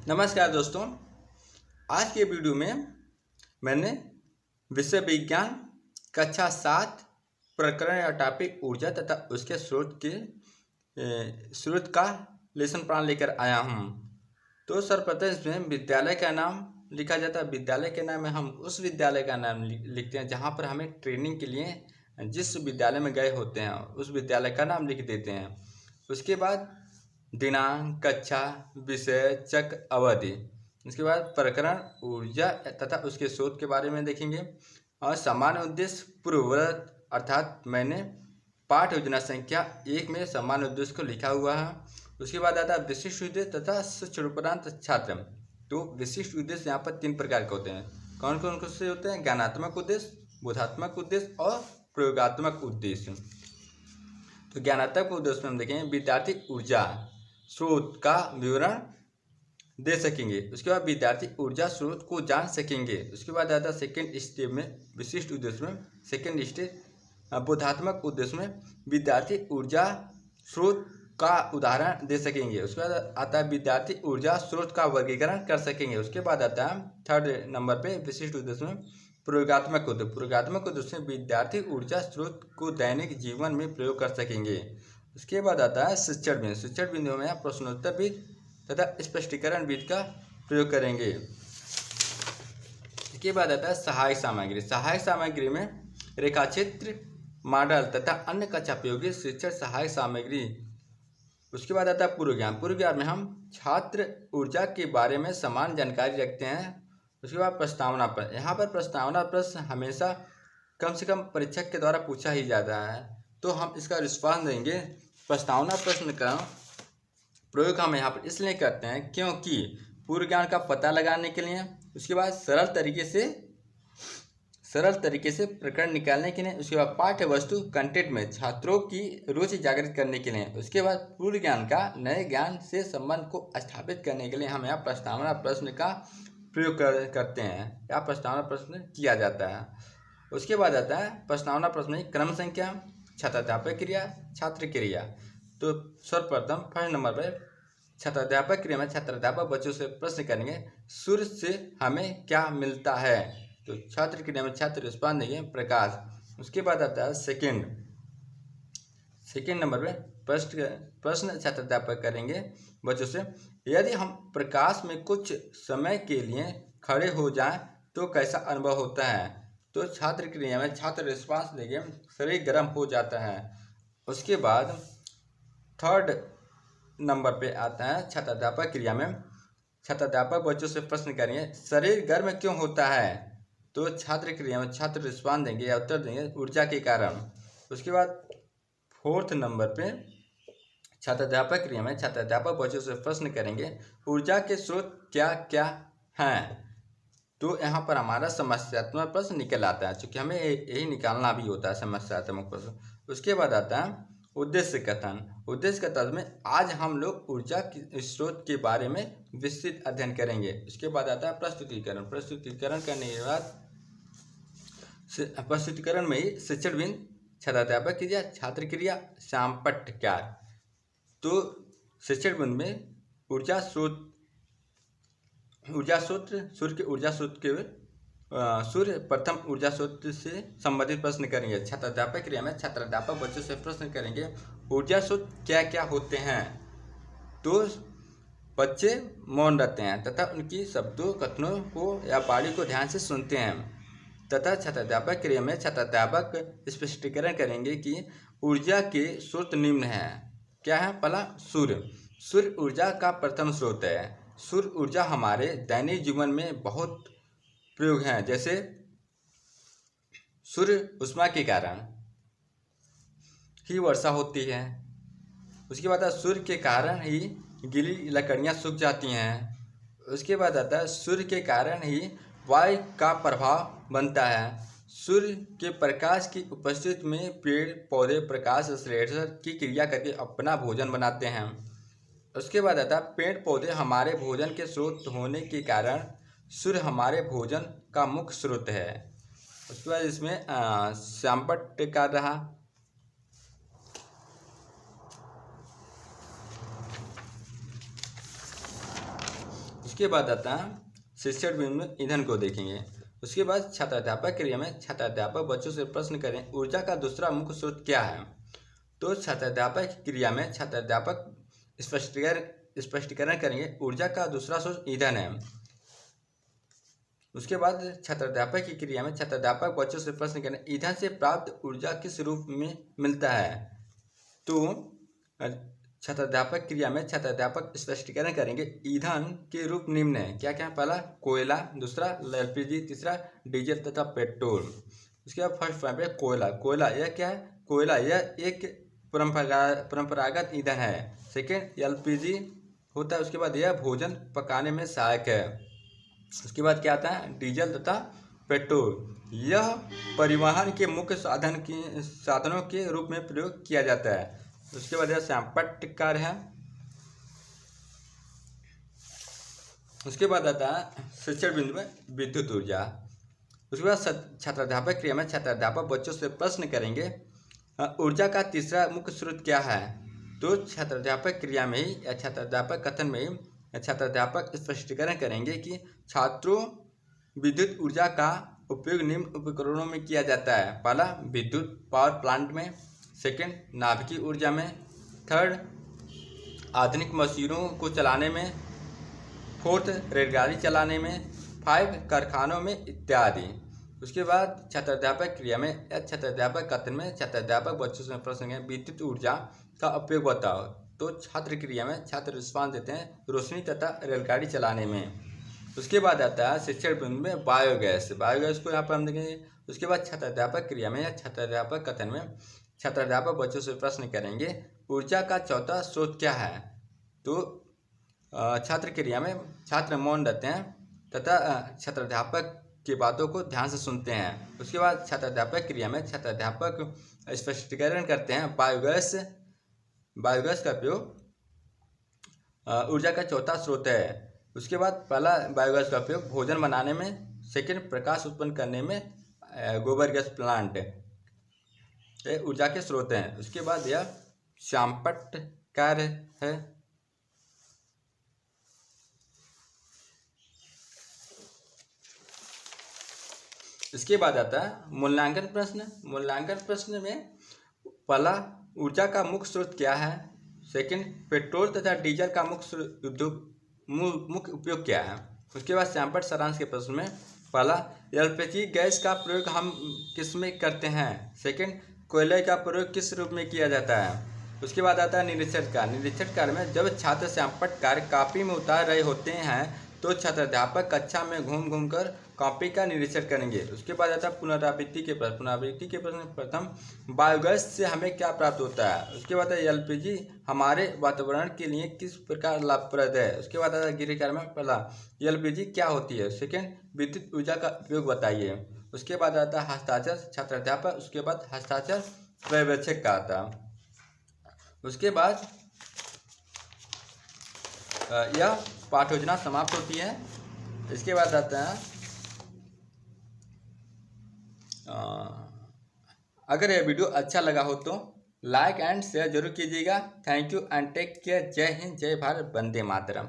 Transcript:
नमस्कार दोस्तों। आज के वीडियो में मैंने विषय विज्ञान कक्षा 7 प्रकरण या टॉपिक ऊर्जा तथा उसके स्रोत का लेसन प्लान लेकर आया हूँ। तो सर्वप्रथम इसमें विद्यालय का नाम लिखा जाता है। विद्यालय के नाम में हम उस विद्यालय का नाम लिखते हैं जहाँ पर हमें ट्रेनिंग के लिए जिस विद्यालय में गए होते हैं उस विद्यालय का नाम लिख देते हैं। उसके बाद दिनांक, कक्षा, विषय, चक्र, अवधि। इसके बाद प्रकरण ऊर्जा तथा उसके स्रोत के बारे में देखेंगे। और सामान्य उद्देश्य पूर्ववत अर्थात मैंने पाठ योजना संख्या 1 में सामान्य उद्देश्य को लिखा हुआ है। उसके बाद आता है विशिष्ट उद्देश्य तथा शिक्षणोपरांत छात्र। तो विशिष्ट उद्देश्य यहाँ पर 3 प्रकार के होते हैं। कौन कौन से होते हैं? ज्ञानात्मक उद्देश्य, बोधात्मक उद्देश्य और प्रयोगात्मक उद्देश्य। तो ज्ञानात्मक उद्देश्य में हम देखेंगे विद्यार्थी ऊर्जा स्रोत का विवरण दे सकेंगे। उसके बाद विद्यार्थी ऊर्जा स्रोत को जान सकेंगे। उसके बाद आता है सेकेंड स्टेप में विशिष्ट उद्देश्य में सेकेंड स्टेप बोधात्मक उद्देश्य में विद्यार्थी ऊर्जा स्रोत का उदाहरण दे सकेंगे। उसके बाद आता है विद्यार्थी ऊर्जा स्रोत का वर्गीकरण कर सकेंगे। उसके बाद आता है थर्ड नंबर पे विशिष्ट उद्देश्य में प्रयोगात्मक उद्देश्य। प्रयोगात्मक उद्देश्य में विद्यार्थी ऊर्जा स्रोत को दैनिक जीवन में प्रयोग कर सकेंगे। उसके बाद आता है शिक्षण बिंदु। शिक्षण बिंदु में प्रश्नोत्तर विधि तथा स्पष्टीकरण विधि का प्रयोग करेंगे। इसके बाद आता है सहायक सामग्री। सहायक सामग्री में रेखाचित्र, मॉडल तथा अन्य कक्षापयोगी शिक्षण सहायक सामग्री। उसके बाद आता है पूर्व ज्ञान। पूर्व ज्ञान में हम छात्र ऊर्जा के बारे में समान जानकारी रखते हैं। उसके बाद प्रस्तावना प्रश्न। यहाँ पर प्रस्तावना प्रश्न हमेशा कम से कम परीक्षक के द्वारा पूछा ही जाता है, तो हम इसका रिस्पॉन्स देंगे। प्रस्तावना प्रश्न का प्रयोग हम यहाँ पर इसलिए करते हैं क्योंकि पूर्व ज्ञान का पता लगाने के लिए, उसके बाद सरल तरीके से प्रकरण निकालने के लिए, उसके बाद पाठ्य वस्तु कंटेंट में छात्रों की रुचि जागृत करने के लिए, उसके बाद पूर्व ज्ञान का नए ज्ञान से संबंध को स्थापित करने के लिए हम यहाँ प्रस्तावना प्रश्न का प्रयोग करते हैं या प्रस्तावना प्रश्न किया जाता है। उसके बाद आता है प्रस्तावना प्रश्न में क्रम संख्या, छात्राध्यापक क्रिया, छात्र क्रिया। तो सर्वप्रथम फर्स्ट नंबर पर छात्राध्यापक क्रिया में छात्राध्यापक बच्चों से प्रश्न करेंगे सूर्य से हमें क्या मिलता है। तो छात्र क्रिया में छात्र रिस्पॉन्स देंगे प्रकाश। उसके बाद आता है सेकेंड नंबर पे प्रश्न छात्राध्यापक करेंगे बच्चों से यदि हम प्रकाश में कुछ समय के लिए खड़े हो जाएं तो कैसा अनुभव होता है। तो छात्र क्रिया में छात्र रिस्पॉन्स देंगे शरीर गर्म हो जाता है। उसके बाद थर्ड नंबर पे आता है छात्राध्यापक क्रिया में छात्राध्यापक बच्चों से प्रश्न करेंगे शरीर गर्म क्यों होता है। तो छात्र क्रिया में छात्र रिस्पॉन्स देंगे या उत्तर देंगे ऊर्जा के कारण। उसके बाद फोर्थ नंबर पे छात्राध्यापक क्रिया में छात्राध्यापक बच्चों से प्रश्न करेंगे ऊर्जा के स्रोत क्या क्या हैं। तो यहाँ पर हमारा समस्यात्मक प्रश्न निकल आता है, क्योंकि हमें यही निकालना भी होता है समस्यात्मक प्रश्न। उसके बाद आता है उद्देश्य कथन। उद्देश्य कथन में आज हम लोग ऊर्जा के स्रोत के बारे में विस्तृत अध्ययन करेंगे। उसके बाद आता है प्रस्तुतिकरण। प्रस्तुतिकरण करने के बाद प्रस्तुतिकरण में ही शिक्षण बिंदु, छात्राध्यापक क्रिया, छात्र क्रिया, साम्पट्यकार। तो शिक्षण बिंदु में ऊर्जा स्रोत सूर्य के ऊर्जा स्रोत के सूर्य प्रथम ऊर्जा स्रोत से संबंधित प्रश्न करेंगे। छात्राध्यापक क्रिया में छात्राध्यापक बच्चों से प्रश्न करेंगे ऊर्जा स्रोत क्या क्या होते हैं। तो बच्चे मौन रहते हैं तथा उनकी शब्दों कथनों को या वाणी को ध्यान से सुनते हैं तथा छात्राध्यापक क्रिया में छात्राध्यापक स्पष्टीकरण करेंगे कि ऊर्जा के स्रोत निम्न हैं। क्या है? पहला सूर्य ऊर्जा का प्रथम स्रोत है। सूर्य ऊर्जा हमारे दैनिक जीवन में बहुत प्रयोग हैं, जैसे सूर्य उष्मा के कारण ही वर्षा होती है। उसके बाद सूर्य के कारण ही गीली लकड़ियाँ सूख जाती हैं। उसके बाद आता है सूर्य के कारण ही वायु का प्रभाव बनता है। सूर्य के प्रकाश की उपस्थिति में पेड़ पौधे प्रकाश संश्लेषण की क्रिया करके अपना भोजन बनाते हैं। उसके बाद आता है पेड़ पौधे हमारे भोजन के स्रोत होने के कारण सूर्य हमारे भोजन का मुख्य स्रोत है। उसके बाद इसमें साम्पट्यकार रहा। उसके बाद आता है शिक्षण बिंदु में ईंधन को देखेंगे। उसके बाद छात्राध्यापक क्रिया में छात्राध्यापक बच्चों से प्रश्न करें ऊर्जा का दूसरा मुख्य स्रोत क्या है। तो छात्राध्यापक क्रिया में छात्राध्यापक स्पष्टीकरण करेंगे ऊर्जा का दूसरा स्रोत ईंधन है। उसके बाद छात्राध्यापक की क्रिया में छात्राध्यापक बच्चों से प्रश्न करें ईंधन से प्राप्त ऊर्जा किस रूप में मिलता है। तो छात्राध्यापक क्रिया में छात्राध्यापक स्पष्टीकरण करेंगे ईंधन के रूप निम्न है। क्या क्या? पहला कोयला, दूसरा एलपीजी, तीसरा डीजल तथा पेट्रोल। उसके बाद फर्स्ट पॉइंट पे कोयला। कोयला यह क्या है? कोयला यह एक परंपरागत ईंधन है। सेकेंड एलपीजी होता है। उसके बाद यह भोजन पकाने में सहायक है। उसके बाद क्या आता है? डीजल तथा पेट्रोल। यह परिवहन के मुख्य साधनों के रूप में प्रयोग किया जाता है। उसके बाद यह सैंपट कार्य है। उसके बाद आता है शिक्षण बिंदु में विद्युत ऊर्जा। उसके बाद छात्राध्यापक क्रिया में छात्राध्यापक बच्चों से प्रश्न करेंगे ऊर्जा का तीसरा मुख्य स्रोत क्या है। तो छात्राध्यापक क्रिया में ही या छात्राध्यापक कथन में ही छात्राध्यापक स्पष्टीकरण करेंगे कि छात्रों विद्युत ऊर्जा का उपयोग निम्न उपकरणों में किया जाता है। पहला विद्युत पावर प्लांट में, सेकेंड नाभिकीय ऊर्जा में, थर्ड आधुनिक मशीनों को चलाने में, फोर्थ रेलगाड़ी चलाने में, 5 कारखानों में इत्यादि। उसके बाद छात्राध्यापक क्रिया में या छात्राध्यापक कथन में छात्राध्यापक बच्चों से प्रश्न है विद्युत ऊर्जा का उपयोग बताओ। तो छात्र क्रिया में छात्र रिस्पॉन्स देते हैं रोशनी तथा रेलगाड़ी चलाने में। उसके बाद आता है शिक्षण बिंदु में बायोगैस। बायोगैस को यहाँ पर हम देखेंगे। उसके बाद छात्राध्यापक क्रिया में या छात्राध्यापक कथन में छात्राध्यापक बच्चों से प्रश्न करेंगे ऊर्जा का चौथा स्रोत क्या है। तो छात्र क्रिया में छात्र मौन रहते हैं तथा छात्राध्यापक की बातों को ध्यान से सुनते हैं। उसके बाद छात्राध्यापक क्रिया में छात्राध्यापक स्पष्टीकरण करते हैं बायोगैस का उपयोग ऊर्जा का चौथा स्रोत है। उसके बाद पहला बायोगैस का उपयोग भोजन बनाने में, सेकंड प्रकाश उत्पन्न करने में, गोबर गैस प्लांट ऊर्जा के स्रोत हैं। उसके बाद यह सैंपट कार्य है। इसके बाद आता है मूल्यांकन प्रश्न। मूल्यांकन प्रश्न में पहला ऊर्जा का मुख्य स्रोत क्या है, सेकंड पेट्रोल तथा डीजल का मुख्य उपयोग क्या है। उसके बाद सैंपट सारांश के प्रश्न में पहला एलपीजी गैस का प्रयोग हम किस में करते हैं, सेकंड कोयले का प्रयोग किस रूप में किया जाता है। उसके बाद आता है निरीक्षण कार्य। निरीक्षण कार्य में जब छात्र सैंपट कार्य कॉपी में उतार रहे होते हैं तो छात्राध्यापक कक्षा में घूम घूम कर कॉपी का निरीक्षण करेंगे। उसके बाद आता है पुनरावृत्ति के प्रश्न। पुनरावृत्ति के प्रश्न प्रथम बायोगैस से हमें क्या प्राप्त होता है। उसके बाद एलपीजी हमारे वातावरण के लिए किस प्रकार लाभप्रद है। उसके बाद आता है गृह कार्य में पहला एलपीजी क्या होती है, सेकेंड विद्युत ऊर्जा का उपयोग बताइए। उसके बाद आता है हस्ताक्षर छात्राध्यापक। उसके बाद हस्ताक्षर पर्यवेक्षक का आता है। उसके बाद यह पाठ योजना समाप्त होती है। इसके बाद आता है अगर यह वीडियो अच्छा लगा हो तो लाइक एंड शेयर जरूर कीजिएगा। Thank you and take care. जय हिंद, जय भारत, वंदे मातरम।